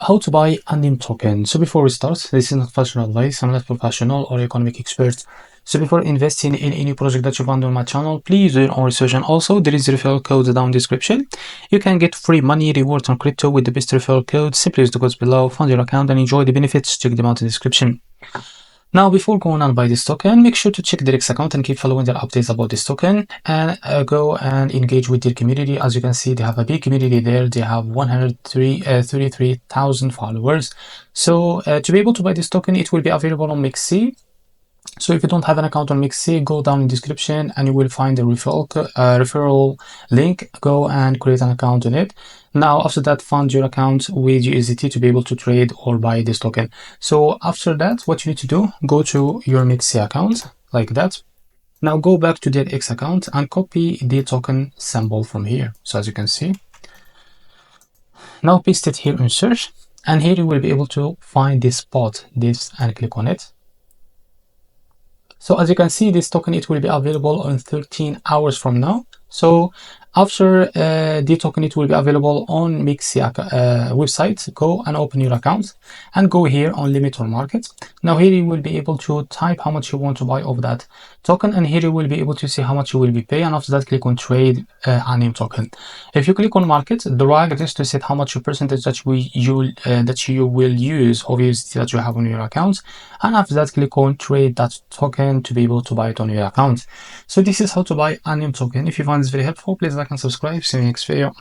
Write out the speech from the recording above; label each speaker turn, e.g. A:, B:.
A: How to buy Anime token. So before we start, this is not financial advice. I'm not professional or economic expert. So before investing in any project that you find on my channel, please do your own research. And also there is a referral code down in the description. You can get free money rewards on crypto with the best referral code. Simply use the codes below, fund your account and enjoy the benefits. Check them out in the description. Now, before going on buy this token, make sure to check their X account and keep following their updates about this token, and go and engage with their community. As you can see, they have a big community there. They have 133,000 followers. So to be able to buy this token, it will be available on MEXC. So if you don't have an account on MEXC, go down in the description and you will find the referral link. Go and create an account on it. Now, after that, fund your account with USDT to be able to trade or buy this token. So after that, what you need to do, go to your MEXC account like that. Now go back to their X account and copy the token symbol from here. So as you can see, now paste it here in search, and here you will be able to find this spot, and click on it. So as you can see, this token, it will be available in 13 hours from now. So after the token, it will be available on MEXC website. Go and open your account and go here on limit or market. Now here you will be able to type how much you want to buy of that token, and here you will be able to see how much you will be paying, and after that click on trade Anime token. If you click on market, drag this to set how much your percentage that you will use obviously that you have on your account, and after that click on trade that token to be able to buy it on your account. So this is how to buy Anime token. If you find this very helpful, please like and subscribe. See you next video.